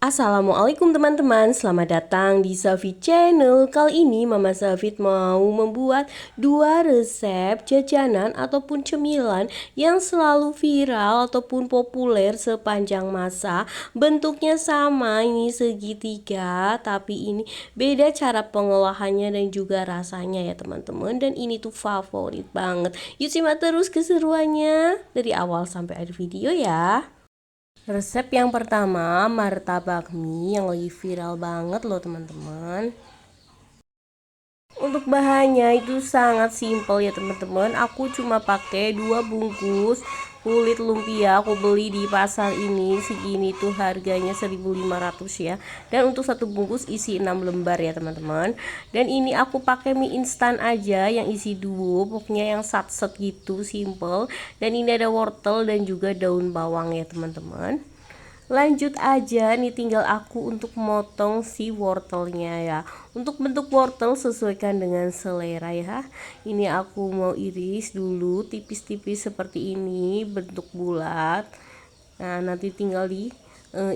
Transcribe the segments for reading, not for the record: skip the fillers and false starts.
Assalamualaikum teman-teman, selamat datang di Safit Channel. Kali ini Mama Safit mau membuat dua resep jajanan ataupun cemilan yang selalu viral ataupun populer sepanjang masa. Bentuknya sama, ini segitiga, tapi ini beda cara pengolahannya dan juga rasanya ya teman-teman. Dan ini tuh favorit banget. Yuk simak terus keseruannya dari awal sampai akhir video ya. Resep yang pertama, martabak mie yang lagi viral banget loh teman-teman. Untuk bahannya itu sangat simpel ya teman-teman. Aku cuma pakai 2 bungkus kulit lumpia. Aku beli di pasar ini segini tuh harganya 1.500 ya. Dan untuk satu bungkus isi 6 lembar ya teman-teman. Dan ini aku pakai mie instan aja yang isi duo, pokoknya yang satset gitu, simple. Dan ini ada wortel dan juga daun bawang ya teman-teman. Lanjut aja nih, tinggal aku untuk motong si wortelnya ya. Untuk bentuk wortel sesuaikan dengan selera ya. Ini aku mau iris dulu tipis-tipis seperti ini, bentuk bulat. Nah nanti tinggal di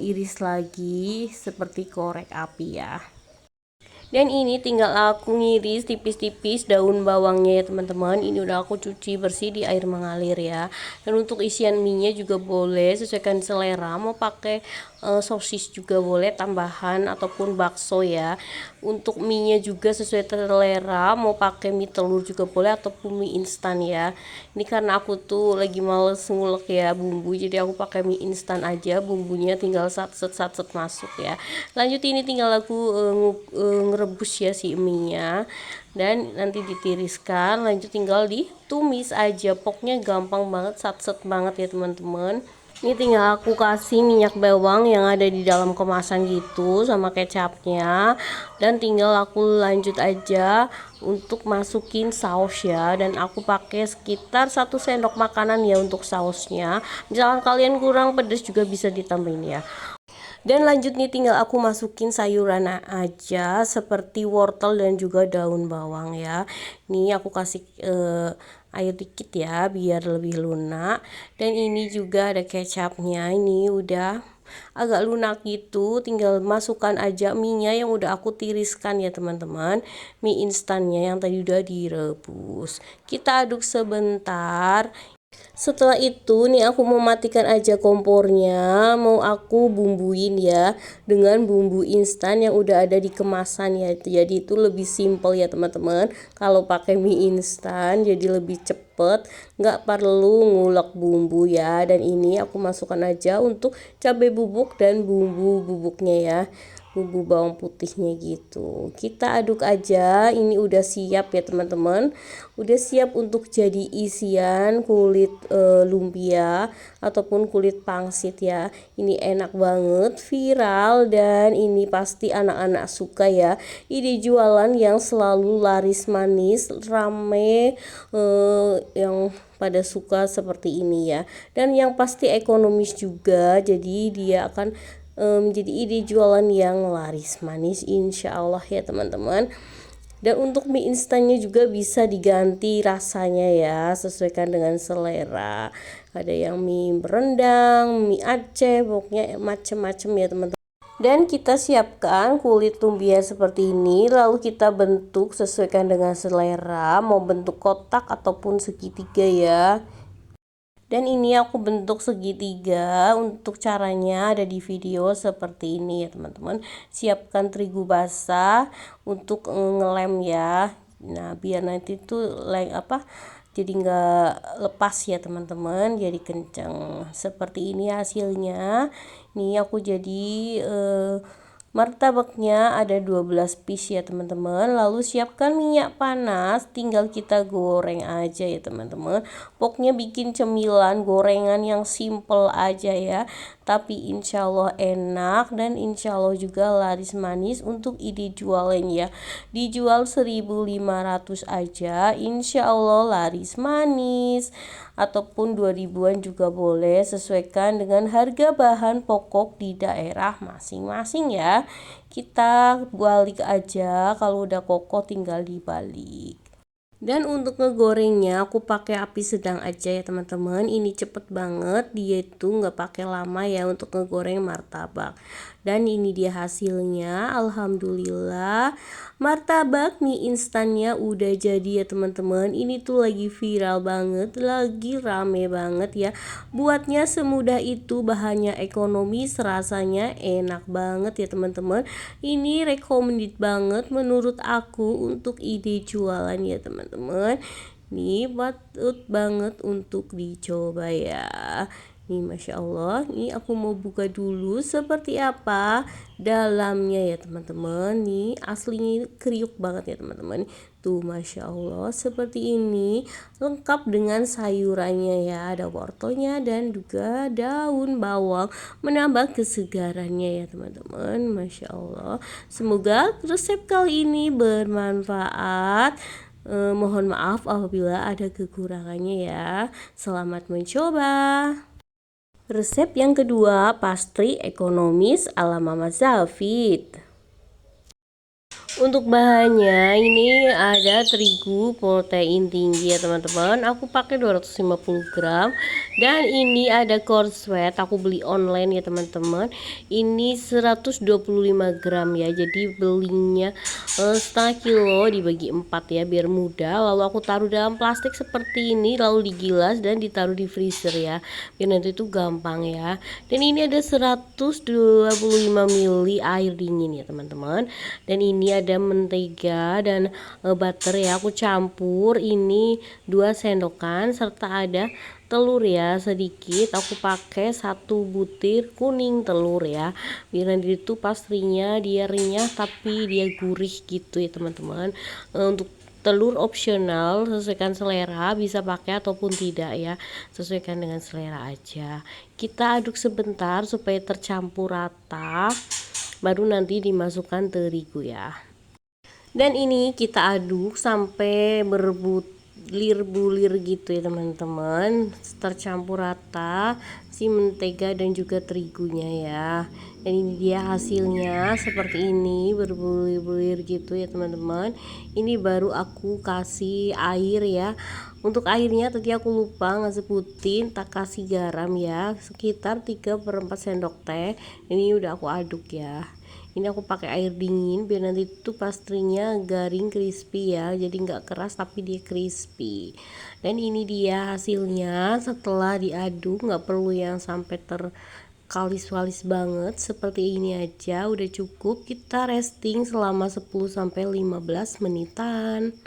iris lagi seperti korek api ya. Dan ini tinggal aku ngiris tipis-tipis daun bawangnya ya teman-teman. Ini udah aku cuci bersih di air mengalir ya. Dan untuk isian mie nya juga boleh sesuaikan selera, mau pakai sosis juga boleh tambahan ataupun bakso ya. Untuk mie nya juga sesuai selera, mau pakai mie telur juga boleh ataupun mie instan ya. Ini karena aku tuh lagi males ngulek ya bumbu, jadi aku pakai mie instan aja, bumbunya tinggal satset masuk ya. Lanjut ini tinggal aku rebus ya si mie-nya dan nanti ditiriskan, lanjut tinggal ditumis aja, pokoknya gampang banget, satset banget ya teman-teman. Ini tinggal aku kasih minyak bawang yang ada di dalam kemasan gitu sama kecapnya, dan tinggal aku lanjut aja untuk masukin saus ya. Dan aku pakai sekitar 1 sendok makanan ya untuk sausnya. Misalkan kalian kurang pedas juga bisa ditambahin ya. Dan lanjut nih tinggal aku masukin sayuran aja seperti wortel dan juga daun bawang ya. Nih aku kasih air dikit ya biar lebih lunak. Dan ini juga ada kecapnya, ini udah agak lunak gitu, tinggal masukkan aja mie-nya yang udah aku tiriskan ya teman-teman. Mie instannya yang tadi udah direbus, kita aduk sebentar. Setelah itu nih aku mau matikan aja kompornya, mau aku bumbuin ya dengan bumbu instan yang udah ada di kemasan ya. Jadi itu lebih simple ya teman-teman. Kalau pakai mie instan jadi lebih cepet, nggak perlu ngulek bumbu ya. Dan ini aku masukkan aja untuk cabai bubuk dan bumbu bubuknya ya, bumbu bawang putihnya gitu. Kita aduk aja, ini udah siap ya teman-teman, udah siap untuk jadi isian kulit lumpia ataupun kulit pangsit ya. Ini enak banget, viral, dan ini pasti anak-anak suka ya. Ini jualan yang selalu laris manis, rame, yang pada suka seperti ini ya. Dan yang pasti ekonomis juga, jadi dia akan menjadi ide jualan yang laris manis insya Allah ya teman-teman. Dan untuk mie instannya juga bisa diganti rasanya ya, sesuaikan dengan selera. Ada yang mie berendang, mie Aceh, pokoknya macem-macem ya teman-teman. Dan kita siapkan kulit lumpia seperti ini, lalu kita bentuk sesuaikan dengan selera, mau bentuk kotak ataupun segitiga ya. Dan ini aku bentuk segitiga. Untuk caranya ada di video seperti ini ya teman-teman. Siapkan terigu basah untuk ngelem ya. Nah biar nanti tuh jadi nggak lepas ya teman-teman, jadi kenceng. Seperti ini hasilnya. Nih aku jadi martabaknya ada 12 piece ya teman-teman. Lalu siapkan minyak panas, tinggal kita goreng aja ya teman-teman. Pokoknya bikin cemilan gorengan yang simple aja ya, tapi insya Allah enak dan insya Allah juga laris manis. Untuk ide jualannya dijual 1.500 aja, insya Allah laris manis, ataupun 2.000-an juga boleh, sesuaikan dengan harga bahan pokok di daerah masing-masing ya. Kita balik aja, kalau udah kokoh tinggal dibalik. Dan untuk ngegorengnya aku pakai api sedang aja ya teman-teman. Ini cepet banget, dia itu nggak pakai lama ya untuk ngegoreng martabak. Dan ini dia hasilnya, alhamdulillah. Martabak mie instannya udah jadi ya teman-teman. Ini tuh lagi viral banget, lagi rame banget ya. Buatnya semudah itu, bahannya ekonomis, rasanya enak banget ya teman-teman. Ini recommended banget menurut aku untuk ide jualan ya teman-teman. Nih patut banget untuk dicoba ya. Nih Masya Allah, nih aku mau buka dulu seperti apa dalamnya ya teman-teman. Nih aslinya kriuk banget ya teman-teman. Tuh Masya Allah seperti ini, lengkap dengan sayurannya ya. Ada wortelnya dan juga daun bawang, menambah kesegarannya ya teman-teman. Masya Allah, semoga resep kali ini bermanfaat. Mohon maaf apabila ada kekurangannya ya. Selamat mencoba. Resep yang kedua, pastry ekonomis ala Mama Zafid. Untuk bahannya ini ada terigu protein tinggi ya teman-teman. Aku pakai 250 gram. Dan ini ada cornflakes, aku beli online ya teman-teman. Ini 125 gram ya. Jadi belinya setengah kilo dibagi 4 ya biar mudah. Lalu aku taruh dalam plastik seperti ini, lalu digilas dan ditaruh di freezer ya. Biar nanti itu gampang ya. Dan ini ada 125 ml air dingin ya teman-teman. Dan ini ada mentega dan butter ya, aku campur ini 2 sendokan serta ada telur ya sedikit. Aku pakai 1 butir kuning telur ya, biar nanti itu pastrinya dia renyah tapi dia gurih gitu ya teman-teman. Untuk telur opsional, sesuaikan selera, bisa pakai ataupun tidak ya, sesuaikan dengan selera aja. Kita aduk sebentar supaya tercampur rata, baru nanti dimasukkan terigu ya. Dan ini kita aduk sampai berbulir-bulir gitu ya teman-teman, tercampur rata si mentega dan juga terigunya ya. Dan ini dia hasilnya seperti ini, berbulir-bulir gitu ya teman-teman. Ini baru aku kasih air ya. Untuk airnya tadi aku lupa ngesebutin, tak kasih garam ya, sekitar 3/4 sendok teh. Ini udah aku aduk ya. Ini aku pakai air dingin biar nanti tuh pastrinya garing crispy ya, jadi nggak keras tapi dia crispy. Dan ini dia hasilnya setelah diaduk, nggak perlu yang sampai terkalis-walis banget, seperti ini aja udah cukup. Kita resting selama 10-15 menitan.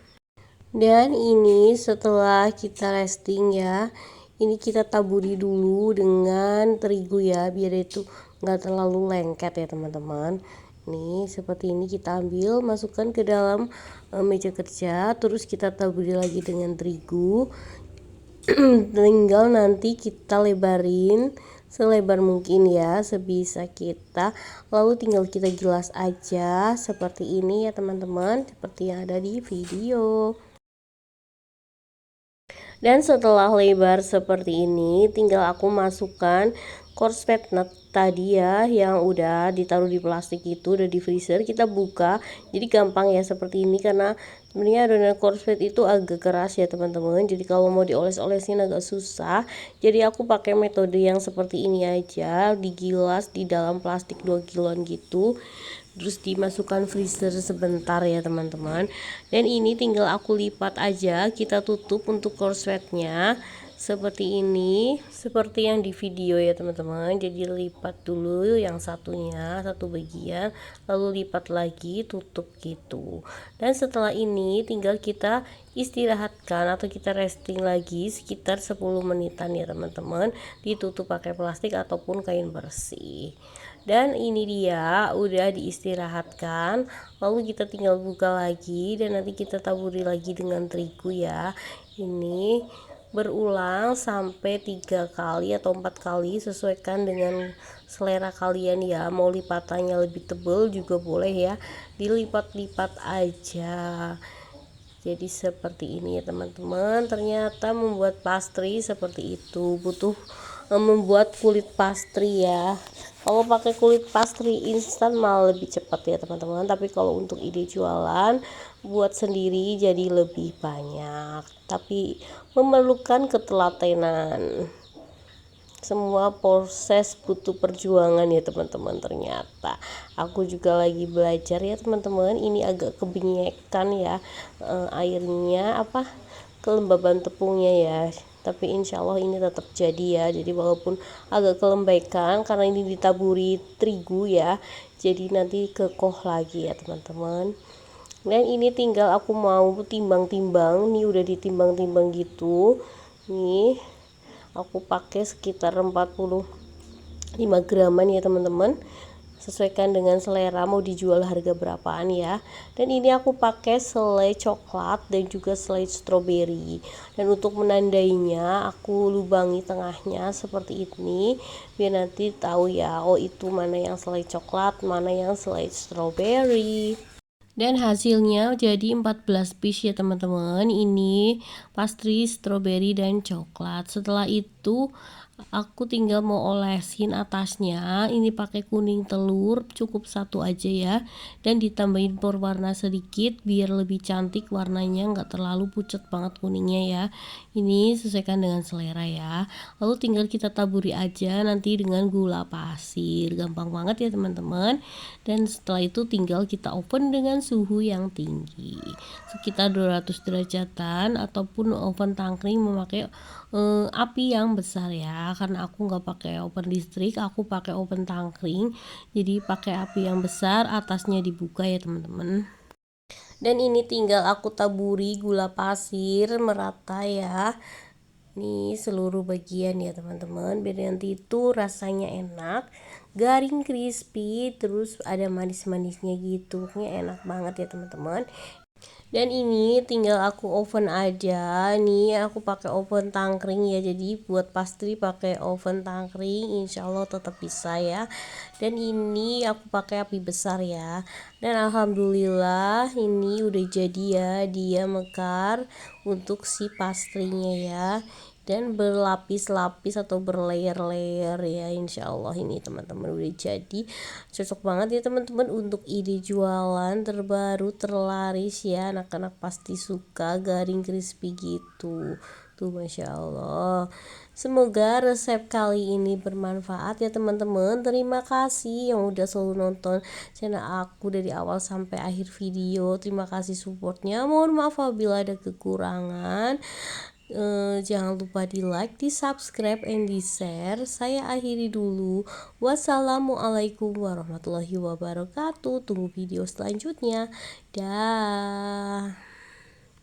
Dan ini setelah kita resting ya, ini kita taburi dulu dengan terigu ya, biar itu nggak terlalu lengket ya teman-teman. Nih seperti ini kita ambil, masukkan ke dalam meja kerja, terus kita taburi lagi dengan terigu. Tinggal nanti kita lebarin selebar mungkin ya, sebisa kita, lalu tinggal kita gilas aja seperti ini ya teman-teman, seperti yang ada di video. Dan setelah lebar seperti ini, tinggal aku masukkan cornflakes nut tadi ya, yang udah ditaruh di plastik itu, udah di freezer. Kita buka, jadi gampang ya seperti ini, karena sebenarnya adonan cornflakes itu agak keras ya teman-teman. Jadi kalau mau dioles-olesin agak susah. Jadi aku pakai metode yang seperti ini aja, digilas di dalam plastik 2 kiloan gitu, terus dimasukkan freezer sebentar ya teman-teman. Dan ini tinggal aku lipat aja, kita tutup untuk cornflakesnya seperti ini, seperti yang di video ya teman-teman. Jadi lipat dulu yang satunya, satu bagian, lalu lipat lagi, tutup gitu. Dan setelah ini tinggal kita istirahatkan atau kita resting lagi sekitar 10 menitan ya teman-teman, ditutup pakai plastik ataupun kain bersih. Dan ini dia udah diistirahatkan, lalu kita tinggal buka lagi dan nanti kita taburi lagi dengan terigu ya. Ini berulang sampai 3 kali atau 4 kali, sesuaikan dengan selera kalian ya. Mau lipatannya lebih tebal juga boleh ya, dilipat-lipat aja. Jadi seperti ini ya teman-teman. Ternyata membuat pastry seperti itu butuh membuat kulit pastry ya. Kalau pakai kulit pastry instan malah lebih cepat ya teman-teman, tapi kalau untuk ide jualan buat sendiri jadi lebih banyak, tapi memerlukan ketelatenan. Semua proses butuh perjuangan ya teman-teman. Ternyata aku juga lagi belajar ya teman-teman. Ini agak kebenyekan ya, airnya apa, kelembaban tepungnya ya, tapi insya Allah ini tetap jadi ya. Jadi walaupun agak kelembekan karena ini ditaburi terigu ya, jadi nanti kekoh lagi ya teman-teman. Dan ini tinggal aku mau timbang-timbang, nih udah ditimbang-timbang gitu nih. Aku pakai sekitar 45 graman ya teman-teman, sesuaikan dengan selera mau dijual harga berapaan ya. Dan ini aku pakai selai coklat dan juga selai stroberi, dan untuk menandainya aku lubangi tengahnya seperti ini biar nanti tahu ya, oh itu mana yang selai coklat, mana yang selai stroberi. Dan hasilnya jadi 14 piece ya teman-teman, ini pastry strawberry dan coklat. Setelah itu aku tinggal mau olesin atasnya, ini pakai kuning telur cukup satu aja ya, dan ditambahin pewarna sedikit biar lebih cantik warnanya, nggak terlalu pucat banget kuningnya ya. Ini sesuaikan dengan selera ya. Lalu tinggal kita taburi aja nanti dengan gula pasir, gampang banget ya teman-teman. Dan setelah itu tinggal kita oven dengan suhu yang tinggi sekitar 200 derajatan, ataupun oven tangkring memakai api yang besar ya. Karena aku nggak pakai oven listrik, aku pakai oven tangkring, jadi pakai api yang besar, atasnya dibuka ya teman-teman. Dan ini tinggal aku taburi gula pasir merata ya, nih seluruh bagian ya teman-teman, biar nanti itu rasanya enak, garing crispy, terus ada manis-manisnya gitu, enak banget ya teman-teman. Dan ini tinggal aku oven aja, nih aku pakai oven tangkring ya, jadi buat pastry pakai oven tangkring insya Allah tetap bisa ya. Dan ini aku pakai api besar ya, dan alhamdulillah ini udah jadi ya, dia mekar untuk si pastrynya ya, dan berlapis-lapis atau berlayer-layer ya. Insya Allah ini teman-teman udah jadi, cocok banget ya teman-teman untuk ide jualan terbaru terlaris ya, anak-anak pasti suka garing crispy gitu tuh, Masya Allah. Semoga resep kali ini bermanfaat ya teman-teman. Terima kasih yang udah selalu nonton channel aku dari awal sampai akhir video. Terima kasih supportnya, mohon maaf apabila ada kekurangan. Jangan lupa di like, di subscribe, and di share. Saya akhiri dulu. Wassalamualaikum warahmatullahi wabarakatuh. Tunggu video selanjutnya. Dah.